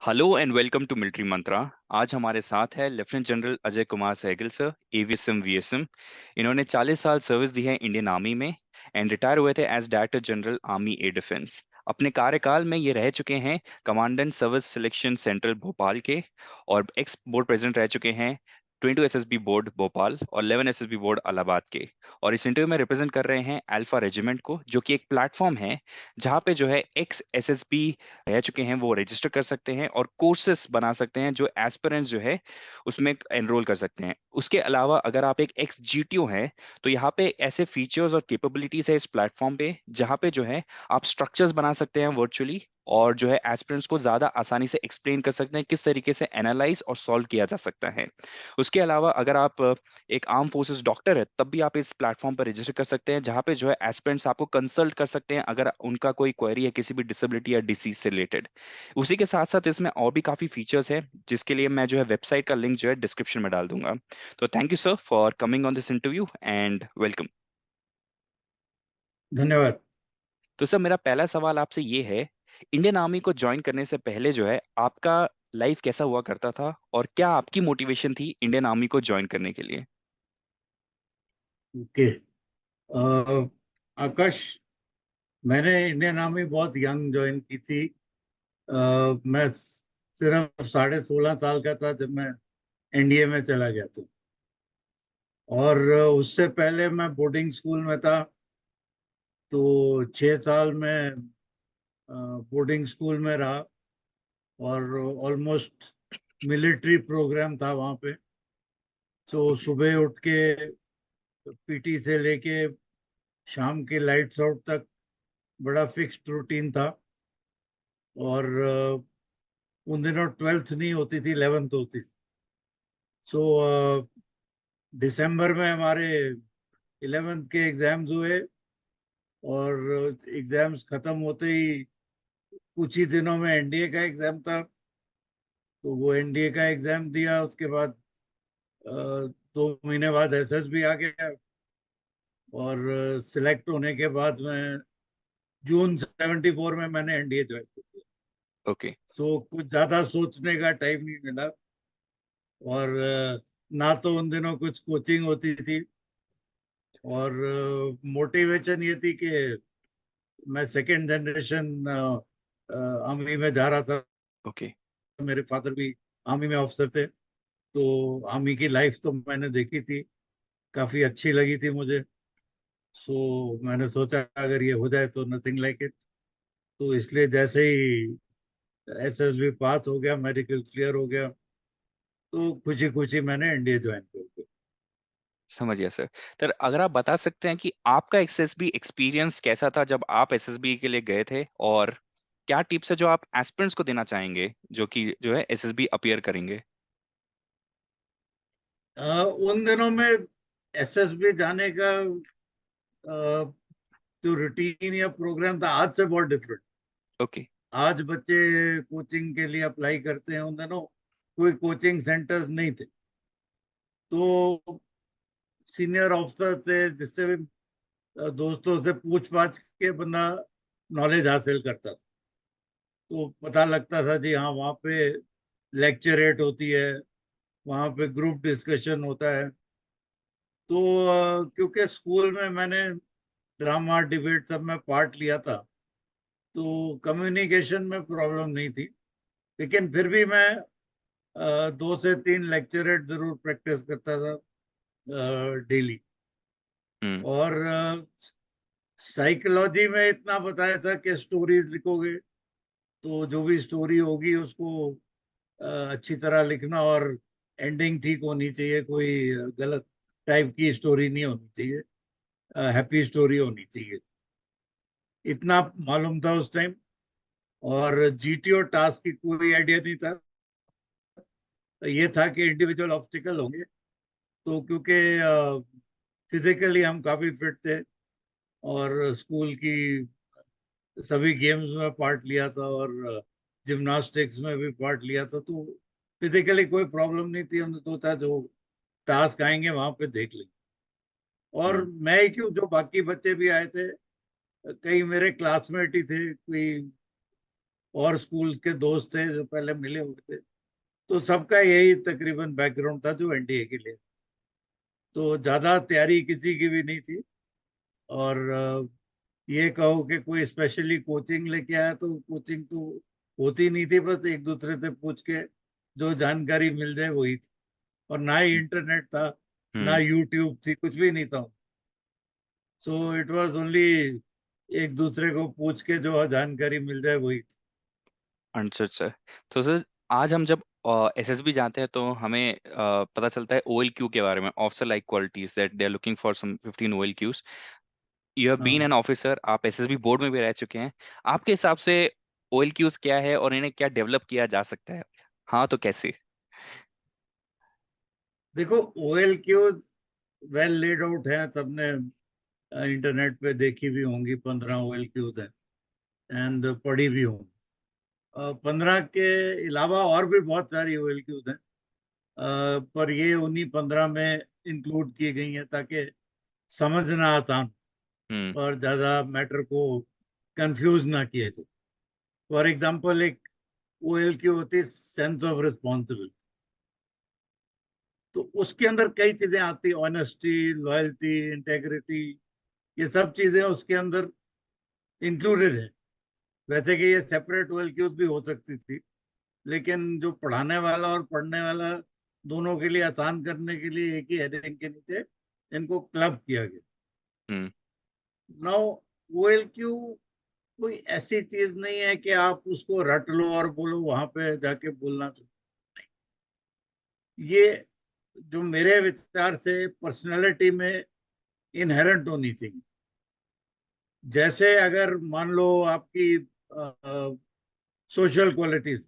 Hello and welcome to military Mantra. आज हमारे साथ है lieutenant general Ajay Kumar Sehgal sir, AVSM VSM. इन्होंने 40 साल सर्विस दी है इंडियन आर्मी में एंड रिटायर हुए थे as director general army air defence. अपने कार्यकाल में ये रह चुके हैं commandant service selection central Bhopal के, और एक्स बोर्ड प्रेसिडेंट रह चुके हैं 22 एसएसबी बोर्ड भोपाल और 11 एसएसबी बोर्ड इलाहाबाद के। और इस इंटरव्यू में रिप्रेजेंट कर रहे हैं अल्फा रेजिमेंट को, जो कि एक प्लेटफॉर्म है जहाँ पे जो है एक्स एसएसबी रह चुके हैं वो रजिस्टर कर सकते हैं और कोर्सेस बना सकते हैं जो एस्पिरेंट्स जो है उसमें एनरोल कर सकते हैं। उसके अलावा अगर आप एक एक्स जीटीओ हैं तो यहाँ पे ऐसे फीचर्स और कैपेबिलिटीज है इस प्लेटफॉर्म पे, जहाँ पे जो है आप स्ट्रक्चर्स बना सकते हैं वर्चुअली, और जो है एस्पिरेंट्स को ज्यादा आसानी से एक्सप्लेन कर सकते हैं किस तरीके से एनालाइज और सॉल्व किया जा सकता है। उसके अलावा अगर आप एक आर्म फोर्सेस डॉक्टर है तब भी आप इस प्लेटफॉर्म पर रजिस्टर कर सकते हैं, जहाँ पे जो है एस्पिरेंट्स आपको कंसल्ट कर सकते हैं अगर उनका कोई क्वेरी है किसी भी डिसेबिलिटी या डिसीज से रिलेटेड। उसी के साथ साथ इसमें और भी काफी फीचर्स हैं जिसके लिए मैं जो है वेबसाइट का लिंक जो है डिस्क्रिप्शन में डाल दूंगा। तो thank you sir for coming on this interview and welcome. धन्यवाद। तो सर मेरा पहला सवाल आपसे ये है, इंडियन आर्मी को ज्वाइन करने से पहले जो है आपका लाइफ कैसा हुआ करता था और क्या आपकी मोटिवेशन थी इंडियन आर्मी को ज्वाइन करने के लिए? ओके। आकाश, मैंने इंडियन आर्मी बहुत यंग ज्वाइन की थी। मैं सिर्फ 16.5 साल का था जब मैं एनडीए में चला गया था। और उससे पहले मैं बोर्डिंग स्कूल में था। तो 6 साल में बोर्डिंग स्कूल में रहा। और ऑलमोस्ट मिलिट्री प्रोग्राम था वहाँ पे। तो सुबह उठ के पीटी से लेके शाम के लाइट्स आउट तक बड़ा फिक्स्ड रूटीन था। और उन दिनों 12th नहीं होती थी, 11th होती थी। सो दिसंबर में हमारे 11th के एग्जाम्स हुए। और एग्जाम्स खत्म होते ही कुछ ही दिनों में एनडीए का एग्जाम था। तो वो एनडीए का एग्जाम दिया। उसके बाद 2 महीने बाद एसएसबी आ गया। और सिलेक्ट होने के बाद मैं जून 74 में मैंने एनडीए ज्वाइन कर दिया। ओके। सो कुछ ज्यादा सोचने का टाइम नहीं मिला। और ना तो उन दिनों कुछ कोचिंग होती थी। और मोटिवेशन ये थी कि मैं सेकेंड जनरेशन आर्मी में जा रहा था। ओके। मेरे फादर भी आर्मी में ऑफिसर थे। तो आर्मी की लाइफ तो मैंने देखी थी, काफी अच्छी लगी थी मुझे। सो मैंने सोचा अगर ये हो जाए तो नथिंग लाइक इट। तो इसलिए जैसे ही एसएसबी पास हो गया, मेडिकल क्लियर हो गया, तो खुशी खुशी मैंने एनडीए ज्वाइन कर दिया। समझ गया सर। तर अगर आप बता सकते हैं कि आपका एसएसबी एक्सपीरियंस कैसा था जब आप एसएसबी के लिए गए थे, और क्या टिप्स है जो आप एस्पिरेंट्स को देना चाहेंगे जो कि जो है एसएसबी अपीयर करेंगे? उन दिनों में एसएसबी जाने का जो रूटीन या प्रोग्राम था आज से बहुत डिफरेंट। ओके। आज बच्चे कोचिंग के लिए अप्लाई करते हैं, उन दिनों कोई कोचिंग सेंटर्स नहीं थे। तो सीनियर ऑफिसर थे जिससे भी दोस्तों से पूछ पाछ के बंदा नॉलेज हासिल करता था। तो पता लगता था जी हाँ, वहाँ पे लेक्चरेट होती है, वहाँ पे ग्रुप डिस्कशन होता है। तो क्योंकि स्कूल में मैंने ड्रामा डिबेट सब में पार्ट लिया था, तो कम्युनिकेशन में प्रॉब्लम नहीं थी। लेकिन फिर भी मैं 2 से 3 लेक्चरेट जरूर प्रैक्टिस करता था डेली। हम्म। और साइकोलॉजी में इतना बताया था कि स्टोरीज लिखोगे तो जो भी स्टोरी होगी उसको अच्छी तरह लिखना, और एंडिंग ठीक होनी चाहिए, कोई गलत टाइप की स्टोरी नहीं होनी चाहिए, हैप्पी स्टोरी होनी चाहिए। इतना मालूम था उस टाइम। और जीटीओ टास्क की कोई आइडिया नहीं था। ये था कि इंडिविजुअल ऑब्स्टिकल होंगे। तो क्योंकि फिजिकली हम काफी फिट थे और स्कूल की सभी गेम्स में पार्ट लिया था और जिम्नास्टिक्स में भी पार्ट लिया था, तो फिजिकली कोई प्रॉब्लम नहीं थी। हमने सोचा जो टास्क आएंगे वहां पे देख लेंगे। और हम्म। मैं ही क्यों, जो बाकी बच्चे भी आए थे, कई मेरे क्लासमेट ही थे, कोई और स्कूल के दोस्त थे जो पहले मिले हुए थे, तो सबका यही तकरीबन बैकग्राउंड था जो एनडीए के लिए। तो ज्यादा तैयारी किसी की भी नहीं थी। और ये कहो कि कोई स्पेशली कोचिंग लेके आया, तो कोचिंग तो होती नहीं थी, बस एक दूसरे से पूछ के जो जानकारी मिल जाए वही थी। और ना ही इंटरनेट था, ना हम्म। यूट्यूब थी, कुछ भी नहीं था। सो इट वाज ओनली एक दूसरे को पूछ के जो जानकारी मिल जाए वही थी। अच्छा अच्छा। तो सर, आज हम जब एसएसबी जाते हैं तो हमें पता चलता है ओएलक्यू के बारे में, officer like qualities, that they are looking for some 15 OLQs. You have been हाँ, एन ऑफिसर, आप एसएसबी बोर्ड में भी रह चुके हैं। आपके हिसाब से ओएलक्यूज क्या है और इन्हें क्या डेवलप किया जा सकता है? हाँ, तो कैसे? देखो, OL Q well laid out है, सबने इंटरनेट पे देखी भी होंगी। 15 ओएल क्यूज है एंड पढ़ी भी होंगी। 15 के अलावा और भी बहुत सारी ओएल क्यूज हैं, पर ये उन्हीं 15 में इंक्लूड की गई हैं ताकि समझना आसान हम्म। और ज्यादा मैटर को कंफ्यूज ना किया जाए। फॉर एग्जांपल, एक ओएल क्यू होती है सेंस ऑफ रिस्पॉन्सिबिलिटी। तो उसके अंदर कई चीजें आती, ऑनेस्टी, लॉयल्टी, इंटेग्रिटी, ये सब चीजें उसके अंदर इंक्लूडेड है। वैसे कि ये सेपरेट ओएल क्यूज भी हो सकती थी, लेकिन जो पढ़ाने वाला और पढ़ने वाला दोनों के लिए आसान करने के लिए एक ही हेडिंग के नीचे इनको क्लब किया गया। हम्म। नाउ, ओएल क्यू कोई ऐसी चीज नहीं है कि आप उसको रट लो और बोलो वहां पे जाके बोलना। ये जो मेरे विचार से पर्सनालिटी में इनहेरेंट होनी चाहिए। जैसे अगर मान लो आपकी सोशल क्वालिटीज,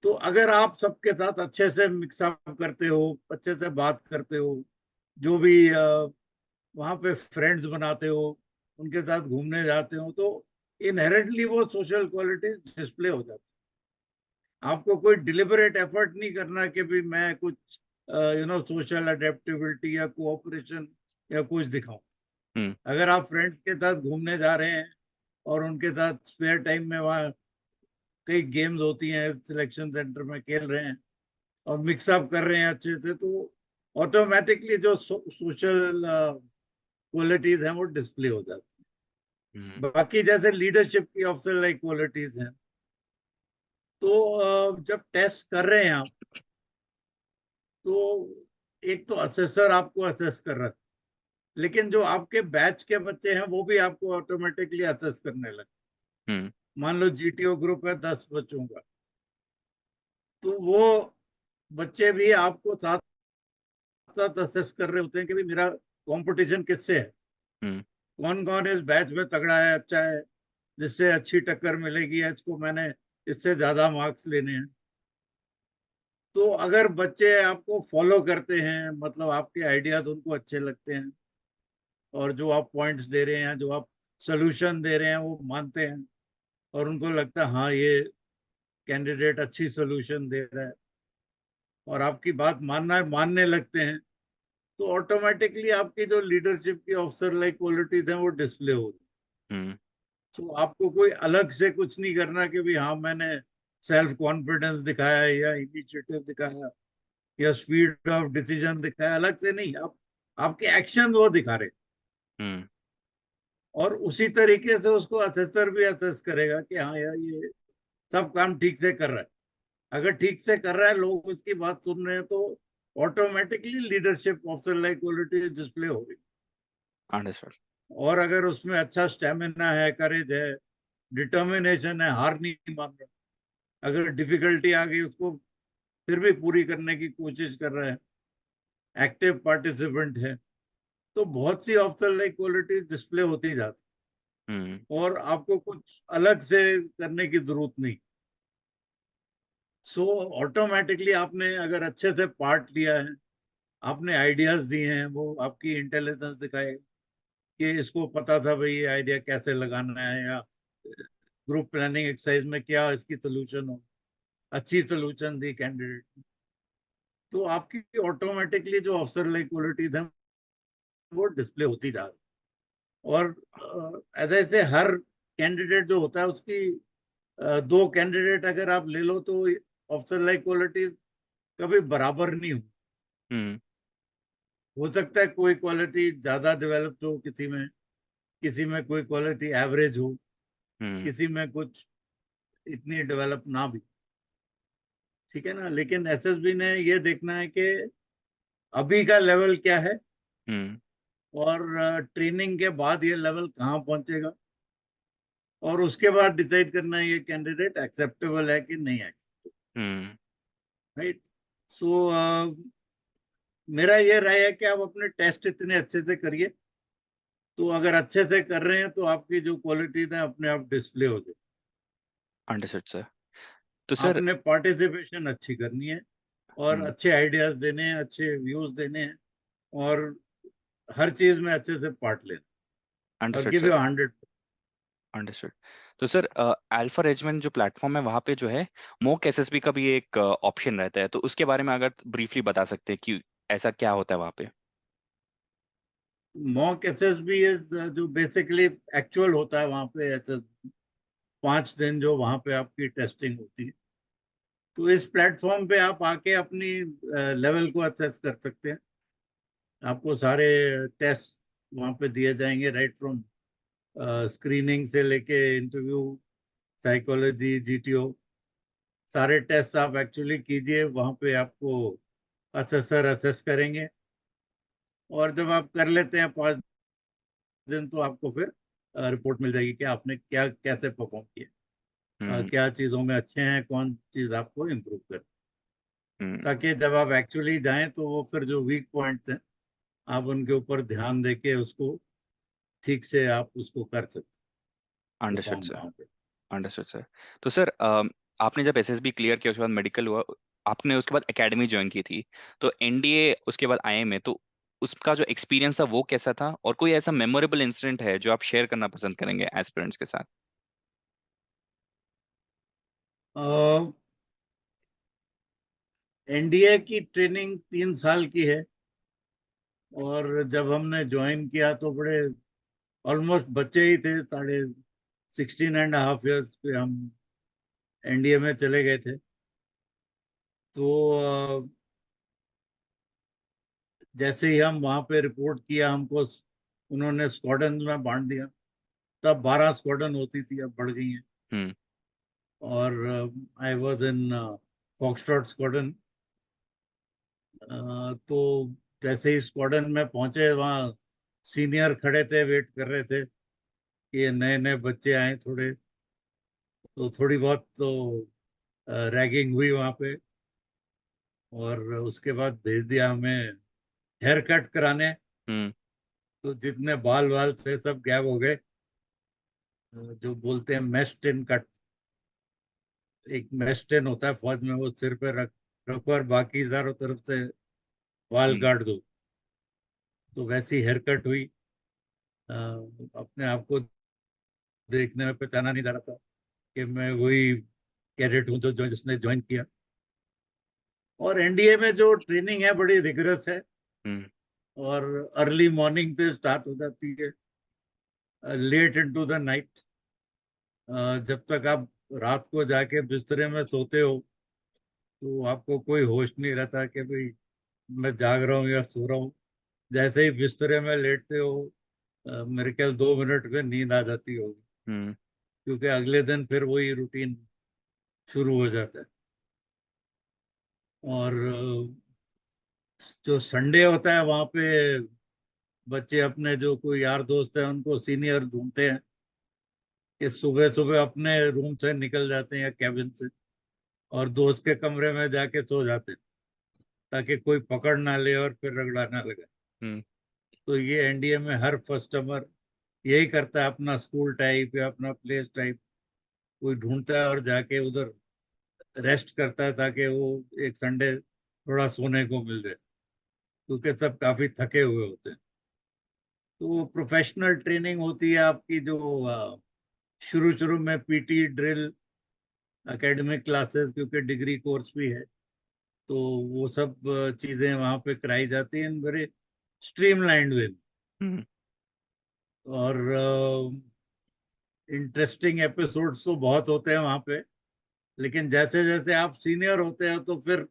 तो अगर आप सबके साथ अच्छे से मिक्सअप करते हो, अच्छे से बात करते हो, जो भी वहां पे फ्रेंड्स बनाते हो, उनके साथ घूमने जाते हो, तो इनहेरेंटली वो सोशल क्वालिटीज डिस्प्ले हो जाती है। आपको कोई डिलिबरेट एफर्ट नहीं करना कि भी मैं कुछ सोशल अडेप्टेबिलिटी या कोऑपरेशन या कुछ दिखाऊं। हम्म। अगर आप फ्रेंड्स के साथ घूमने जा रहे हैं और उनके साथ स्पेयर टाइम में वहाँ कई गेम्स होती हैं, सिलेक्शन सेंटर में खेल रहे हैं और मिक्सअप कर रहे हैं अच्छे से, तो ऑटोमेटिकली जो सोशल क्वालिटीज हैं वो डिस्प्ले हो जाती हम्म। हैं। बाकी जैसे लीडरशिप की ऑफिसर लाइक क्वालिटीज हैं, तो जब टेस्ट कर रहे हैं आप, तो एक तो असेसर आपको असेस कर रहा है, लेकिन जो आपके बैच के बच्चे हैं वो भी आपको ऑटोमेटिकली असेस करने लगे। हम्म। मान लो जीटीओ ग्रुप है 10 बच्चों का, तो वो बच्चे भी आपको साथ साथ असेस कर रहे होते हैं कि भी मेरा कंपटीशन किससे है, हम्म। कौन कौन इस बैच में तगड़ा है, अच्छा है, जिससे अच्छी टक्कर मिलेगी, इसको मैंने इससे ज्यादा मार्क्स लेने हैं। तो अगर बच्चे आपको फॉलो करते हैं, मतलब आपके आइडियाज उनको अच्छे लगते हैं, और जो आप पॉइंट्स दे रहे हैं, जो आप सोल्यूशन दे रहे हैं वो मानते हैं, और उनको लगता है हाँ ये कैंडिडेट अच्छी सोल्यूशन दे रहा है, और आपकी बात मानने लगते हैं, तो ऑटोमेटिकली आपकी जो लीडरशिप की ऑफिसर लाइक क्वालिटीज हैं वो डिस्प्ले हो। हम्म। तो आपको कोई अलग से कुछ नहीं करना कि भी हाँ मैंने सेल्फ कॉन्फिडेंस दिखाया या इनिशिएटिव दिखाया या स्पीड ऑफ डिसीजन दिखाया, अलग से नहीं। आप आपके एक्शन वो दिखा रहे, हम्म। और उसी तरीके से उसको असेसर भी असेस करेगा कि हाँ यार ये सब काम ठीक से कर रहा है। अगर ठीक से कर रहा है, लोग उसकी बात सुन रहे हैं, तो automatically leadership officer like quality display होगी। अंडरस्टूड। और अगर उसमें अच्छा स्टेमिना है, करेज है, डिटर्मिनेशन है, हार नहीं मान रहा, अगर डिफिकल्टी आ गई उसको फिर भी पूरी करने की कोशिश कर रहा है, एक्टिव पार्टिसिपेंट है, तो बहुत सी ऑफिसर लाइक क्वालिटी डिस्प्ले होती जाती, हम्म। और आपको कुछ अलग से करने की जरूरत नहीं। सो ऑटोमेटिकली आपने अगर अच्छे से पार्ट लिया है, आपने आइडियाज दिए हैं, वो आपकी इंटेलिजेंस दिखाए कि इसको पता था भाई ये आइडिया कैसे लगाना है, या ग्रुप प्लानिंग एक्सरसाइज में क्या इसकी सोल्यूशन हो, अच्छी सोल्यूशन दी कैंडिडेट, तो आपकी ऑटोमेटिकली जो अफसर लाइक क्वालिटीज हैं वो डिस्प्ले होती जा रही। और ऐसे ऐसे हर कैंडिडेट जो होता है उसकी दो कैंडिडेट अगर आप ले लो तो ऑफिसर लाइक क्वालिटीज कभी बराबर नहीं हो सकता है कोई क्वालिटी ज्यादा डेवलप्ड हो किसी में कोई क्वालिटी एवरेज हो, हम्म किसी में कुछ इतनी डेवलप ना भी। ठीक है ना, लेकिन एसएसबी ने ये देखना है कि अभी का लेवल क्या है हम्म और ट्रेनिंग के बाद ये लेवल कहाँ पहुंचेगा, और उसके बाद डिसाइड करना है ये कैंडिडेट एक्सेप्टेबल है कि नहीं है। हम्म राइट। सो मेरा ये राय है कि आप अपने टेस्ट इतने अच्छे से करिए, तो अगर अच्छे से कर रहे हैं तो आपकी जो क्वालिटीज है अपने आप डिस्प्ले हो जाए। Understood sir. तो सर। आपने पार्टिसिपेशन अच्छी करनी है और हम्म अच्छे आइडियाज देने हैं, अच्छे व्यूज देने हैं, और हर चीज में अच्छे से पार्ट लेना और understood give sir. You 100। Understood. तो सर अल्फा रेजिमेंट जो प्लेटफॉर्म है वहाँ पे जो है मॉक एसएसबी का भी एक ऑप्शन रहता है, तो उसके बारे में अगर ब्रीफली बता सकते हैं कि ऐसा क्या होता है वहाँ पे। मॉक एसएसबी इज जो बेसिकली एक्चुअल होता है वहां पे एसएस 5 दिन जो वहां पे आपकी टेस्टिंग होती है, तो इस प्लेटफॉर्म पे आप आके अपनी लेवल को असेस कर सकते हैं। आपको सारे टेस्ट वहां पे दिए जाएंगे, राइट फ्रॉम स्क्रीनिंग से लेके इंटरव्यू, साइकोलॉजी, जीटीओ, सारे टेस्ट आप एक्चुअली कीजिए वहां पे। आपको असेसर असेस करेंगे, और जब आप कर लेते हैं 5 दिन तो आपको फिर रिपोर्ट मिल जाएगी कि आपने क्या कैसे परफॉर्म किया, हम्म क्या चीजों में अच्छे हैं, कौन चीज आपको इम्प्रूव कर, हम्म ताकि जब आप एक्चुअली जाएं तो वो फिर जो वीक पॉइंट्स हैं आप उनके ऊपर ध्यान देके उसको ठीक से आप उसको कर सकते, अंडरस्टूड परफॉर्म सर। वहां पे। Understood sir. तो सर आपने जब एसएसबी क्लियर किया उसके बाद मेडिकल हुआ, आपने उसके बाद एकेडमी ज्वाइन की थी, तो एनडीए उसके बाद आईएमए, तो उसका जो एक्सपीरियंस था वो कैसा था, और कोई ऐसा मेमोरेबल इंसिडेंट है जो आप शेयर करना पसंद करेंगे एस्पिरेंट्स के साथ। एनडीए की ट्रेनिंग 3 साल की है, और जब हमने ज्वाइन किया तो बड़े ऑलमोस्ट बच्चे ही थे, साढ़े 16.5 ईयर्स पे हम एनडीए में चले गए थे। तो जैसे ही हम वहां पे रिपोर्ट किया, हमको उन्होंने स्क्वाड्रन में बांट दिया। तब 12 स्क्वाड्रन होती थी, अब बढ़ गई हैं। हम्म और I was in foxtrot squadron. तो जैसे ही स्क्वाड्रन में पहुंचे, वहाँ सीनियर खड़े थे, वेट कर रहे थे कि ये नए नए बच्चे आए थोड़े, तो थोड़ी बहुत तो रैगिंग हुई वहां पे, और उसके बाद भेज दिया हमें हेयर कट कराने। हम्म तो जितने बाल वाल थे सब गायब हो गए। जो बोलते हैं मेश टिन कट, एक मेश टिन होता है फौज में, वो सिर पे रख रखो और बाकी चारों तरफ से बाल हम्म काट दो। तो वैसी हेयर कट हुई। अपने आप को देखने में पहचाना नहीं जा रहा था कि मैं वही कैडेट हूँ जो जिसने ज्वाइन किया। और एनडीए में जो ट्रेनिंग है बड़ी रिगरस है, हम्म और अर्ली मॉर्निंग से स्टार्ट हो जाती है, लेट इनटू द नाइट। जब तक आप रात को जाके बिस्तरे में सोते हो तो आपको कोई होश नहीं रहता कि भाई मैं जाग रहा हूँ या सो रहा हूँ। जैसे ही बिस्तरे में लेटते हो, मेरे ख्याल 2 मिनट में नींद आ जाती होगी, हम्म क्योंकि अगले दिन फिर वही रूटीन शुरू हो जाता है। और जो संडे होता है वहां पे बच्चे अपने जो कोई यार दोस्त है उनको सीनियर ढूंढते हैं कि सुबह सुबह अपने रूम से निकल जाते हैं या कैबिन से, और दोस्त के कमरे में जाके सो जाते हैं, ताकि कोई पकड़ ना ले और फिर रगड़ा ना लगे। हम्म तो ये एनडीए में हर कस्टमर यही करता है, अपना स्कूल टाइप या अपना प्लेस टाइप कोई ढूंढता है और जाके उधर रेस्ट करता है, ताकि वो एक संडे थोड़ा सोने को मिल जाए, क्योंकि सब काफी थके हुए होते हैं। तो प्रोफेशनल ट्रेनिंग होती है आपकी, जो शुरू शुरू में पीटी ड्रिल, एकेडमिक क्लासेस, क्योंकि डिग्री कोर्स भी है, तो वो सब चीजें वहां पे कराई जाती हैं वेरी स्ट्रीमलाइंड वे। हम्म और इंटरेस्टिंग एपिसोड्स तो बहुत होते हैं वहां पे, लेकिन जैसे जैसे आप सीनियर होते हैं तो फिर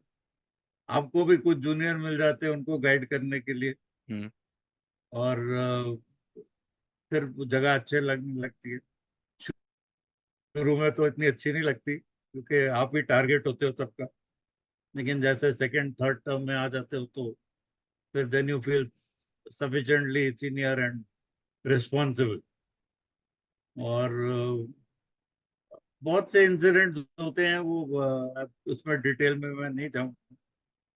आपको भी कुछ जूनियर मिल जाते हैं उनको गाइड करने के लिए, हम्म। और फिर वो जगह अच्छे लगने लगती है। शुरू में तो इतनी अच्छी नहीं लगती क्योंकि आप ही टारगेट होते हो सबका, लेकिन जैसे सेकंड थर्ड टर्म में आ जाते हो तो फिर then you feel sufficiently senior and responsible. और बहुत से इंसिडेंट्स होते हैं वो, उसमें डिटेल में मैं नहीं जाऊँ,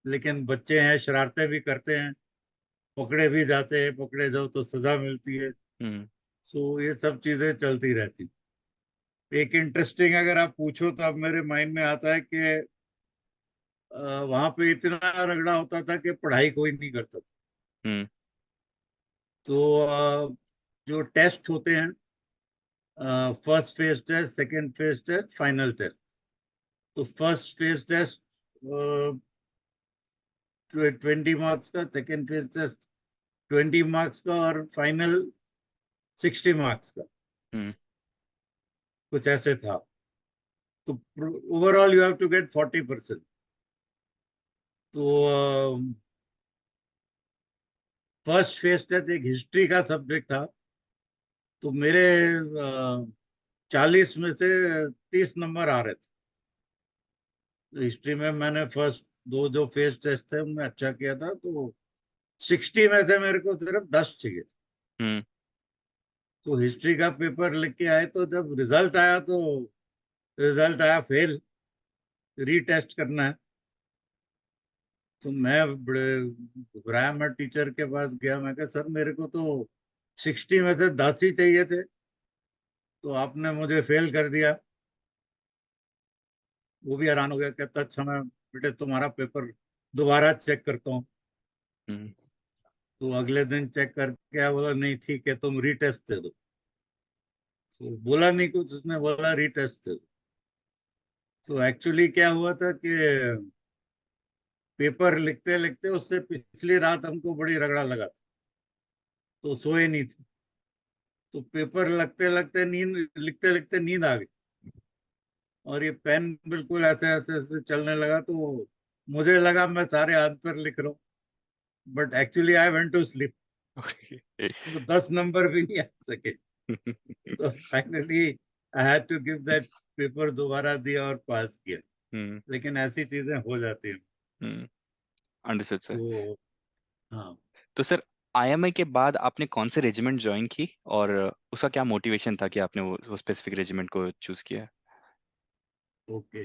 लेकिन बच्चे हैं, शरारतें भी करते हैं, पकड़े भी जाते हैं, पकड़े जाओ तो सजा मिलती है। हम्म। सो ये सब चीजें चलती रहती। एक इंटरेस्टिंग अगर आप पूछो तो अब मेरे माइंड में आता है कि वहां पे इतना रगड़ा होता था कि पढ़ाई कोई नहीं करता था। हम्म। तो जो टेस्ट होते हैं, first phase test, second phase test, final test. तो फर्स्ट फेज टेस्ट 20 मार्क्स का, सेकंड फेज टेस्ट 20 मार्क्स का, और फाइनल 60 मार्क्स का, हम्म। कुछ ऐसे था। तो overall you have to get 40%। तो फर्स्ट फेज टेस्ट एक हिस्ट्री का सब्जेक्ट था, तो मेरे 40 में से 30 नंबर आ रहे थे। तो हिस्ट्री में मैंने फर्स्ट दो जो फेज टेस्ट थे उनमें अच्छा किया था, तो 60 में से मेरे को सिर्फ 10 चाहिए थे। हम्म। तो हिस्ट्री का पेपर लिख के आए, तो जब रिजल्ट आया तो रिजल्ट आया फेल, रीटेस्ट करना है। तो मैं बड़े घबराया, मैं टीचर के पास गया, मैं कहा सर मेरे को तो 60 में से 10 ही चाहिए थे, तो आपने मुझे फेल कर दिया। वो भी हैरान हो गया, कहता अच्छा मैं बेटे तुम्हारा पेपर दोबारा चेक करता हूँ। हम्म। तो अगले दिन चेक करके आया, बोला नहीं ठीक है तुम रीटेस्ट दे दो। तो बोला नहीं कुछ, उसने बोला रीटेस्ट दे दो। तो एक्चुअली क्या हुआ था कि पेपर लिखते लिखते उससे पिछली रात हमको बड़ी रगड़ा लगा था, तो सोए नहीं थे। तो पेपर लगते लगते नींद, लिखते लिखते नींद आ गई, और ये पेन बिल्कुल ऐसे ऐसे ऐसे चलने लगा, तो मुझे लगा मैं सारे आंसर लिख रहा हूँ, but actually I went to sleep. Okay. तो 10 नंबर भी नहीं आ सके। तो finally I had to give that paper, दोबारा दिया और पास किया। हम्म। लेकिन ऐसी चीजें हो जाती हैं। हम्म। Understood sir. तो हाँ। तो सर, आईएमए के बाद आपने कौन से रेजिमेंट ज्वाइन की, और उसका क्या मोटिवेशन था कि आपने वो स्पेसिफिक रेजिमेंट को चूज किया? Okay,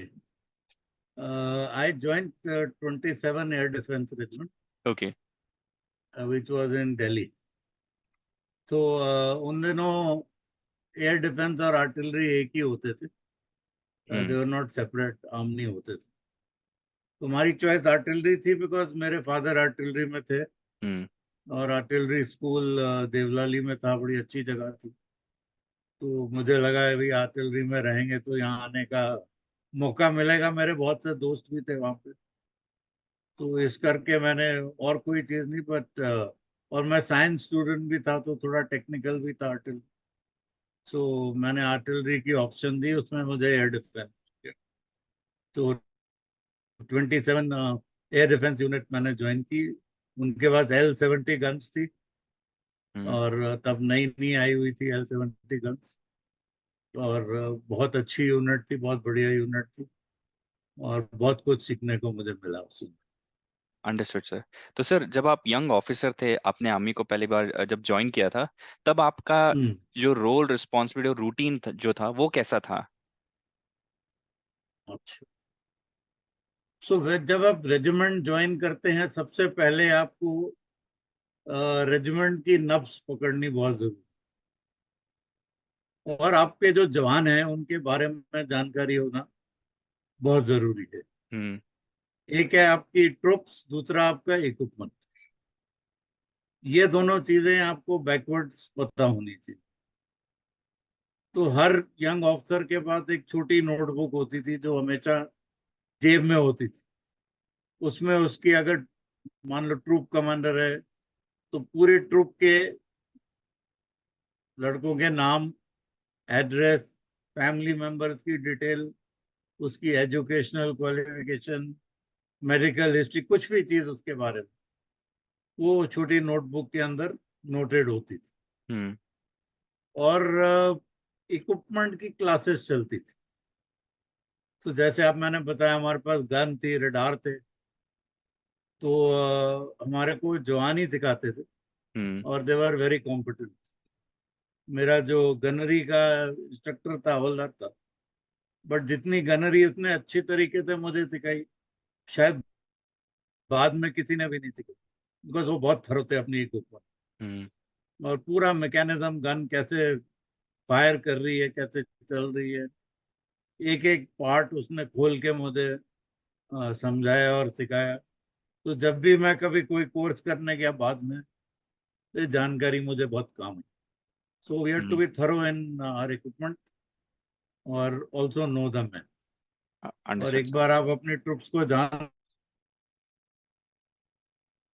I join 27 air defence regiment, okay. Which was in Delhi. तो उन दिनों एयर डिफेंस और आर्टिलरी एक ही होते थे, दे हम्म। वर नॉट सेपरेट, आर्म नहीं होते थे। तो हमारी चॉइस आर्टिलरी थी बिकॉज मेरे फादर आर्टिलरी में थे, हम्म। और आर्टिलरी स्कूल देवलाली में था, बड़ी अच्छी जगह थी। तो मुझे लगा अभी आर्टिलरी में रहेंगे तो यहाँ आने का मौका मिलेगा, मेरे बहुत से दोस्त भी थे वहां पे। तो इस करके मैंने, और कोई चीज नहीं, बट और मैं साइंस स्टूडेंट भी था तो थोड़ा टेक्निकल भी था आर्टिलरी। सो मैंने आर्टिलरी की ऑप्शन दी, उसमें मुझे एयर डिफेंस। तो 27 एयर डिफेंस यूनिट मैंने ज्वाइन की। उनके पास L-70 गन्स थी, हम्म। और तब नई नई आई हुई थी L-70 गन्स। और बहुत अच्छी यूनिट थी, बहुत बढ़िया यूनिट थी, और बहुत कुछ सीखने को मुझे मिला उसमें। Understood sir. तो सर, जब आप यंग ऑफिसर थे, आपने आर्मी को पहली बार जब ज्वाइन किया था, तब आपका हम्म। जो रोल रिस्पॉन्सिबिलिटी और रूटीन जो था वो कैसा था? अच्छा, सो जब आप रेजिमेंट ज्वाइन करते हैं, सबसे पहले आपको रेजिमेंट की नब्ज पकड़नी बहुत जरूरी, और आपके जो जवान हैं उनके बारे में जानकारी होना बहुत जरूरी है। हम्म। एक है आपकी ट्रुप्स, दूसरा आपका इक्विपमेंट। ये दोनों चीजें आपको बैकवर्ड्स पता होनी चाहिए। तो हर यंग ऑफिसर के पास एक छोटी नोटबुक होती थी जो हमेशा जेब में होती थी। उसमें उसकी, अगर मान लो ट्रूप कमांडर है, तो पूरे ट्रूप के लड़कों के नाम, एड्रेस, फैमिली मेंबर्स की डिटेल, उसकी एजुकेशनल क्वालिफिकेशन, मेडिकल हिस्ट्री, कुछ भी चीज उसके बारे में वो छोटी नोटबुक के अंदर नोटेड होती थी। हम्म। और इक्विपमेंट की क्लासेस चलती थी। तो जैसे आप, मैंने बताया हमारे पास गन थी, रडार थे, तो हमारे को जवानी सिखाते थे हम्म। और दे वर वेरी कॉम्पिटेंट। मेरा जो गनरी का इंस्ट्रक्टर था, हवलदार था, बट जितनी गनरी उतने अच्छी तरीके से मुझे सिखाई शायद बाद में किसी ने भी नहीं सिखाई, बिकॉज वो बहुत थरो थे अपनी इक्विपमेंट। हम्म। और पूरा मैकेनिज्म, गन कैसे फायर कर रही है, कैसे चल रही है, एक एक पार्ट उसने खोल के मुझे समझाया और सिखाया। तो जब भी मैं कभी कोई कोर्स करने गया बाद में, ये जानकारी मुझे बहुत काम है। So we have to hmm. Be thorough in our equipment और ऑल्सो नो द मैन। और अंडरस्टूड एक सर। बार आप अपने ट्रुप्स को जान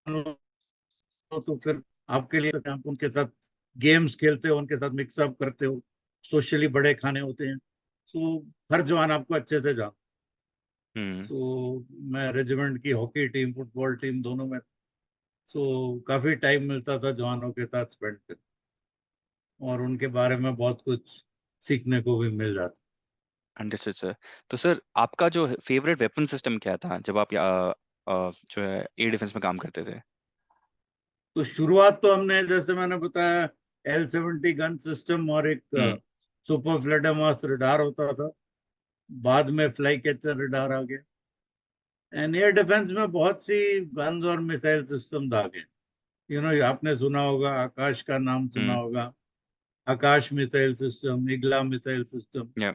लो तो फिर आपके लिए आप उनके साथ गेम्स खेलते हो, उनके साथ मिक्सअप करते हो, सोशली बड़े खाने होते हैं। सो हर जवान आपको अच्छे से जान। हम्म। सो मैं रेजिमेंट की हॉकी टीम, फुटबॉल टीम दोनों में, सो काफी टाइम मिलता था जवानों के साथ स्पेंड कर, और उनके बारे में बहुत कुछ सीखने को भी मिल जाता। Understood sir. तो सर आपका जो फेवरेट वेपन सिस्टम क्या था जब आप जो है एयर डिफेंस में काम करते थे? तो शुरुआत तो हमने, जैसे मैंने बताया, L-70 गन सिस्टम और एक हम्म। सुपर फ्लैडमास रडार होता था। बाद में फ्लाई कैचर रडार आ गया। एंड एयर डिफेंस में बहुत सी गन्स और मिसाइल सिस्टम आ गए। आपने सुना होगा, आकाश का नाम सुना हम्म। होगा, Akash missile system, Igla missile system, या।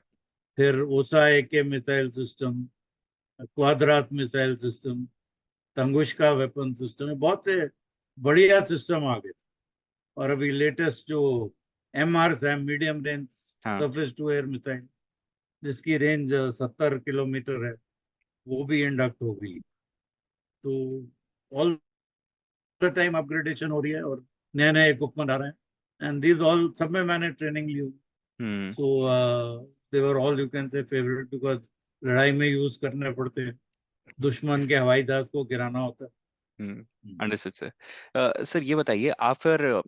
फिर Osa AK missile system, Kvadrat missile system, Tunguska weapon system, बहुत से बढ़िया सिस्टम आ गए थे। और अभी लेटेस्ट जो MRs है, मीडियम रेंज हाँ। सरफेस टू एयर मिसाइल, जिसकी रेंज 70 किलोमीटर है, वो भी इंडक्ट हो गई। तो ऑल द टाइम अपग्रेडेशन हो रही है और नए नए इक्विपमेंट आ रहे हैं। एंड दिस ऑल, सब में मैंने ट्रेनिंग ली। Hmm. So they're all, you can say, favourite, because लड़ाई में यूज करने पड़ते हैं, दुश्मन के हवाई जहाज को गिराना होता है। Hmm. Hmm. Understood sir. Sir ये बताइए, आप फिर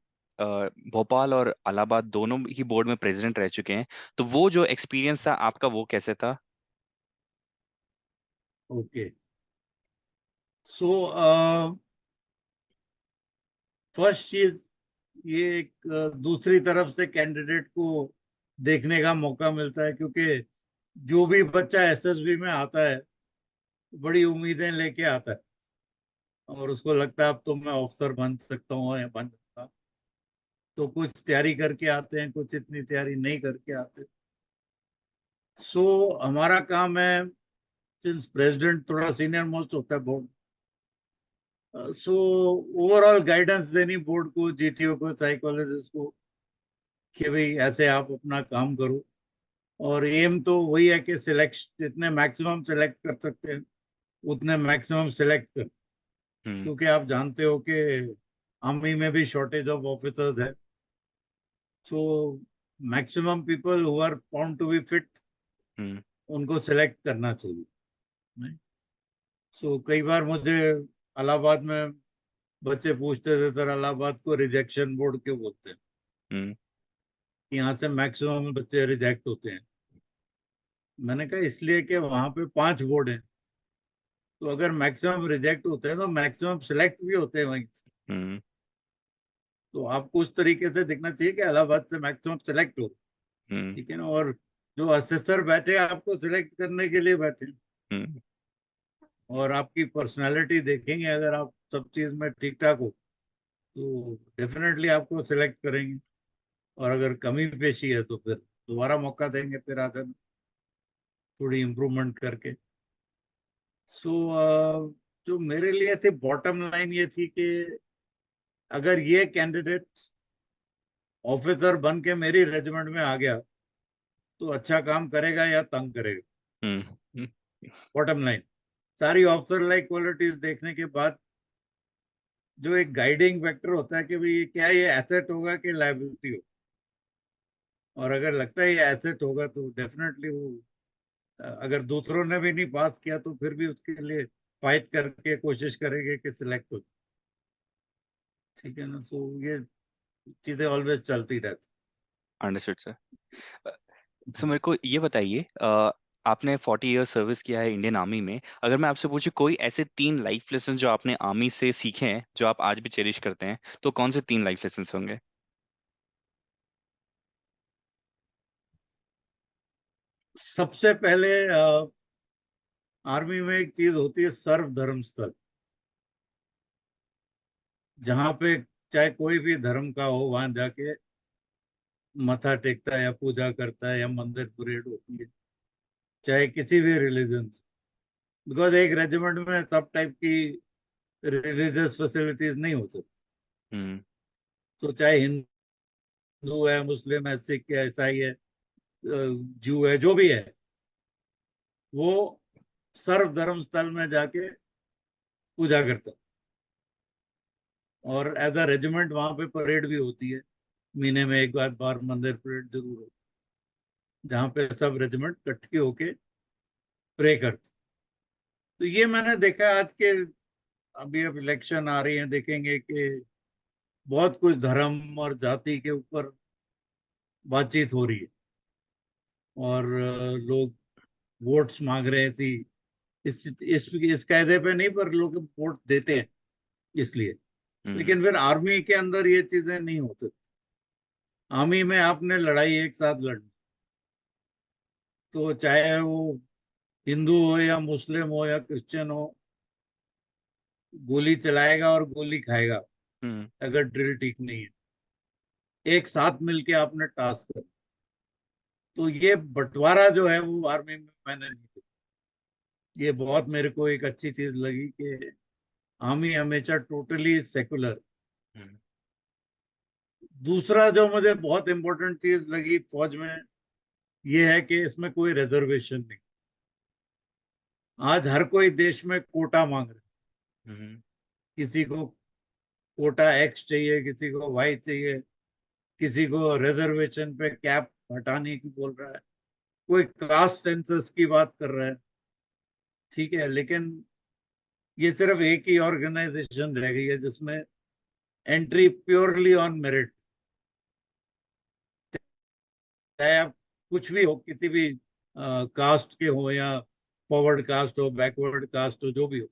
भोपाल और इलाहाबाद दोनों ही बोर्ड में प्रेसिडेंट रह चुके हैं, तो वो जो एक्सपीरियंस था आपका वो कैसे था? ओके। सो फर्स्ट चीज, ये एक दूसरी तरफ से कैंडिडेट को देखने का मौका मिलता है, क्योंकि जो भी बच्चा SSB में आता है बड़ी उम्मीदें लेके आता है, और उसको लगता है अब तो मैं ऑफिसर बन सकता हूँ या बन सकता। तो कुछ तैयारी करके आते हैं, कुछ इतनी तैयारी नहीं करके आते। सो हमारा काम है, सिंस प्रेसिडेंट थोड़ा सीनियर मोस्ट होता है बोर्ड, सो ओवरऑल गाइडेंस देनी बोर्ड को, GTO को, साइकोलॉजिस्ट को, कि भाई ऐसे आप अपना काम करो। और एम तो वही है कि सिलेक्ट, जितने मैक्सिमम सिलेक्ट कर सकते हैं उतने मैक्सिमम सिलेक्ट कर, हम्म। क्योंकि आप जानते हो कि आर्मी में भी शॉर्टेज ऑफ ऑफिसर्स है। So maximum people who are found to be fit, hmm. उनको सिलेक्ट करना चाहिए। नहीं, सो कई बार मुझे इलाहाबाद में बच्चे पूछते थे, सर इलाहाबाद को रिजेक्शन बोर्ड क्यों बोलते हैं? हम्म। कि यहाँ से मैक्सिमम बच्चे रिजेक्ट होते हैं। मैंने कहा इसलिए कि वहां पे 5 बोर्ड हैं, तो अगर मैक्सिमम रिजेक्ट होते हैं तो मैक्सिमम सिलेक्ट भी होते हैं वहीं से। हम्म। तो आपको उस तरीके से दिखना चाहिए कि इलाहाबाद से मैक्सिमम सिलेक्ट हो। हम्म। ठीक है ना? और जो असेसर बैठे हैं आपको सिलेक्ट करने के लिए बैठे हैं, हम्म। और आपकी पर्सनालिटी देखेंगे, अगर आप सब चीज में ठीक ठाक हो तो डेफिनेटली आपको सिलेक्ट करेंगे। और अगर कमी पेशी है तो फिर दोबारा मौका देंगे, फिर आते थोड़ी इम्प्रूवमेंट करके। सो जो मेरे लिए थी, बॉटम लाइन ये थी कि अगर ये कैंडिडेट ऑफिसर बन के मेरी रेजिमेंट में आ गया तो अच्छा काम करेगा या तंग करेगा। हम्म। हम्म। बॉटम लाइन, सारी ऑफिसर लाइक क्वालिटीज देखने के बाद जो एक गाइडिंग फैक्टर होता है कि भाई क्या ये एसेट होगा कि लायबिलिटी हो, और अगर लगता है ये एसेट होगा तो डेफिनेटली वो अगर दूसरों ने भी नहीं पास किया तो फिर भी उसके लिए फाइट करके कोशिश करेंगे कि सिलेक्ट हो। ठीक है ना, सो ये चीजें ऑलवेज चलती रहती। Understood sir. सर मेरे को ये बताइए, आपने 40 ईयर सर्विस किया है इंडियन आर्मी में। अगर मैं आपसे पूछूं कोई ऐसे 3 लाइफ लेसन जो आपने आर्मी से सीखे हैं जो आप आज भी चेरिश करते हैं, तो कौन से 3 लाइफ लेसन होंगे? सबसे पहले आर्मी में एक चीज होती है, सर्व धर्म स्थल, जहाँ पे चाहे कोई भी धर्म का हो वहां जाके मत्था टेकता है या पूजा करता है या मंदिर परेड होती है, चाहे किसी भी रिलीजन से। बिकॉज एक रेजिमेंट में सब टाइप की रिलीजियस फैसिलिटीज नहीं हो सकती। हम्म। तो चाहे हिंदू है, मुस्लिम है, सिख है, ईसाई है, जू है, जो भी है, वो सर्व धर्म स्थल में जाके पूजा करता है। और एज अ रेजिमेंट वहां पे परेड भी होती है, महीने में एक बार मंदिर परेड जरूर होती है, जहाँ पे सब रेजिमेंट इकट्ठे होके प्रे करते। तो ये मैंने देखा आज के, अभी अब इलेक्शन आ रही है, देखेंगे कि बहुत कुछ धर्म और जाति के ऊपर बातचीत हो रही है। और लोग वोट्स मांग रहे थे, इस कायदे पे नहीं, पर लोग वोट देते हैं इसलिए। हम्म। लेकिन फिर आर्मी के अंदर ये चीजें नहीं हो सकती। आर्मी में आपने लड़ाई एक साथ लड़नी, तो चाहे वो हिंदू हो या मुस्लिम हो या क्रिश्चियन हो, गोली चलाएगा और गोली खाएगा हम्म। अगर ड्रिल ठीक नहीं है। एक साथ मिलके आपने टास्क कर, तो ये बंटवारा जो है वो आर्मी में मैंने नहीं देखा। ये बहुत मेरे को एक अच्छी चीज लगी कि आर्मी हमेशा टोटली सेकुलर। हम्म। दूसरा जो मुझे बहुत इंपॉर्टेंट चीज लगी फौज में, ये है कि इसमें कोई रिजर्वेशन नहीं। आज हर कोई देश में कोटा मांग रहा हम्म। है। किसी को कोटा एक्स चाहिए, किसी को वाई चाहिए, किसी को रिजर्वेशन पे कैप हटाने की बोल रहा है, कोई कास्ट सेंसस की बात कर रहा है। ठीक है, लेकिन ये सिर्फ एक ही ऑर्गेनाइजेशन रह गई है जिसमें एंट्री प्योरली ऑन मेरिट। चाहे आप कुछ भी हो, किसी भी कास्ट के हो, या फॉरवर्ड कास्ट हो, बैकवर्ड कास्ट हो, जो भी हो,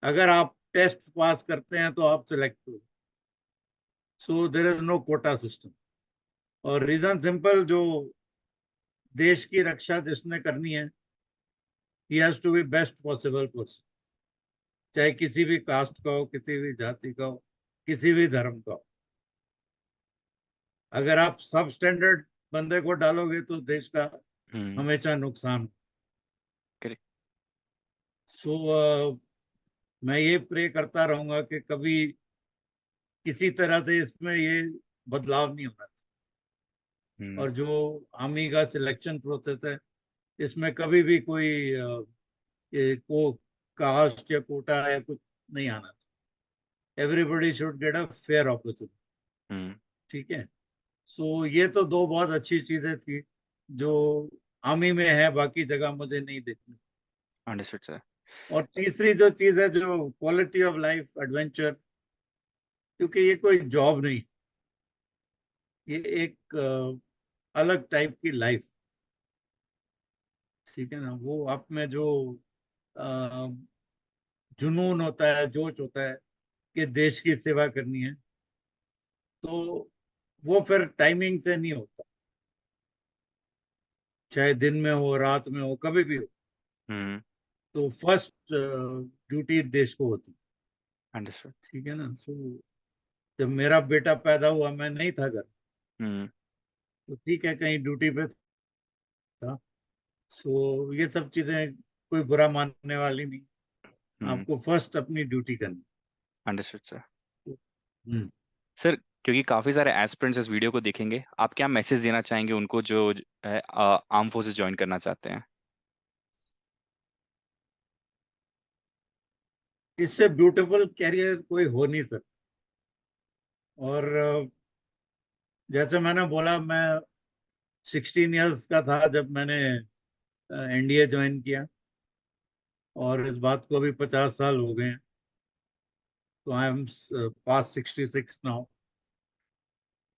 अगर आप टेस्ट पास करते हैं तो आप सिलेक्ट हो। So there is no quota system. और रीजन सिंपल, जो देश की रक्षा जिसने करनी है, he has to be best possible person, चाहे किसी भी कास्ट का हो, किसी भी जाति का हो, किसी भी धर्म का हो। अगर आप सब स्टैंडर्ड बंदे को डालोगे तो देश का हम्म। हमेशा नुकसान। करेक्ट। सो मैं ये प्रे करता रहूंगा कि कभी किसी तरह से इसमें ये बदलाव नहीं होना चाहिए। हम्म। और जो आर्मी का सिलेक्शन प्रोसेस है, इसमें कभी भी कोई को कास्ट या कोटा या कुछ नहीं आना चाहिए। Everybody should get a fair opportunity. Hmm. ठीक है। सो ये तो दो बहुत अच्छी चीजें थी जो आर्मी में है, बाकी जगह मुझे नहीं देखनी। Understood sir. और तीसरी जो चीज है, जो क्वालिटी ऑफ लाइफ, एडवेंचर, क्योंकि ये कोई जॉब नहीं, ये एक अलग टाइप की लाइफ। ठीक है ना, वो आप में जो अ, जुनून होता है, जोश होता है कि देश की सेवा करनी है, तो वो फिर टाइमिंग से नहीं होता। चाहे दिन में हो, रात में हो, कभी भी हो, हम्म। तो फर्स्ट ड्यूटी देश को होती है। अंडरस्टूड। ठीक है ना, सो जब मेरा बेटा पैदा हुआ मैं नहीं था घर, हम्म। तो ठीक है, कहीं ड्यूटी पे था। सो ये सब चीजें कोई बुरा मानने वाली नहीं। हम्म। आपको फर्स्ट अपनी ड्यूटी करनी। Understood sir. हम्म। सर क्योंकि काफी सारे एस्पिरेंट्स इस वीडियो को देखेंगे, आप क्या मैसेज देना चाहेंगे उनको जो आर्म फोर्सेस ज्वाइन करना चाहते हैं? इससे ब्यूटीफुल कैरियर कोई हो नहीं सकता। और जैसे मैंने बोला, मैं 16 इयर्स का था जब मैंने एनडीए ज्वाइन किया, और इस बात को अभी 50 साल हो गए हैं। तो I am pass 66 now,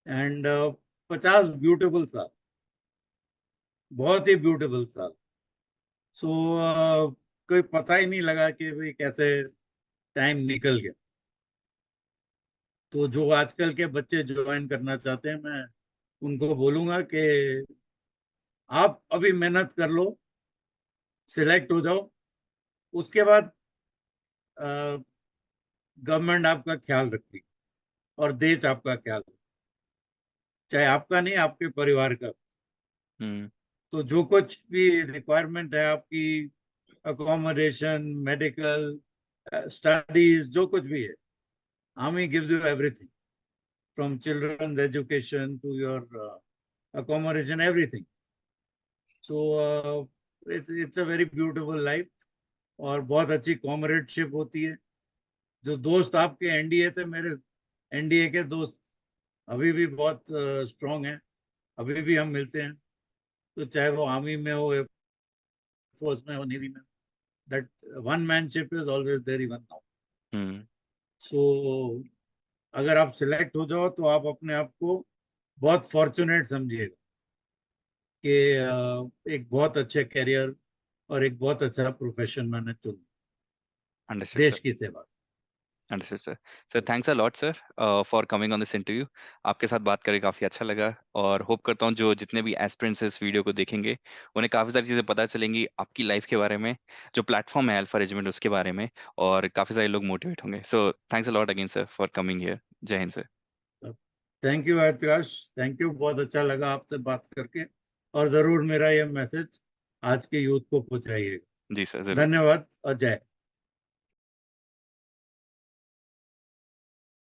and 50 beautiful साल, बहुत ही ब्यूटीफुल साल। सो कोई पता ही नहीं लगा कि भाई कैसे टाइम निकल गया। तो जो आजकल के बच्चे ज्वाइन करना चाहते हैं, मैं उनको बोलूंगा कि आप अभी मेहनत कर लो, सिलेक्ट हो जाओ, उसके बाद गवर्नमेंट आपका ख्याल रखेगी और देश आपका ख्याल रखेगा। चाहे आपका नहीं, आपके परिवार का। हम्म। तो जो कुछ भी रिक्वायरमेंट है आपकी, अकोमोडेशन, मेडिकल, स्टडीज, जो कुछ भी है, army gives you everything, from children's education to your accommodation, everything. So it's a very beautiful life, और बहुत अच्छी कॉमरेडशिप होती है। जो दोस्त आपके एनडीए थे, मेरे एनडीए के दोस्त अभी भी बहुत स्ट्रांग हैं, अभी भी हम मिलते हैं। तो चाहे वो आर्मी में हो, एयरफोर्स में हो, नेवी में, that one manship is always there even now. Hmm. So अगर आप सिलेक्ट हो जाओ तो आप अपने आप को बहुत फॉर्चुनेट समझिएगा कि एक बहुत अच्छे करियर और एक बहुत अच्छा प्रोफेशन मैंने चुना, अंडरस्टूड सर। देश की सेवा। Understood sir. Sir thanks a lot sir for coming on this interview. आपके साथ बात करके काफ़ी अच्छा लगा, और होप करता हूँ जो जितने भी एस्पिरेंट्स इस वीडियो को देखेंगे उन्हें काफ़ी सारी चीज़ें पता चलेंगी आपकी लाइफ के बारे में, जो प्लेटफॉर्म है अल्फा रेजिमेंट उसके बारे में, और काफ़ी सारे लोग मोटिवेट होंगे। So thanks a lot again sir for coming here. जय हिंद sir. Thank you Akash, thank you, बहुत अच्छा लगा आपसे बात करके। और जरूर मेरा ये मैसेज आज के यूथ को पहुंचाइएगा। जी सर, ज़रूर। धन्यवाद और जय।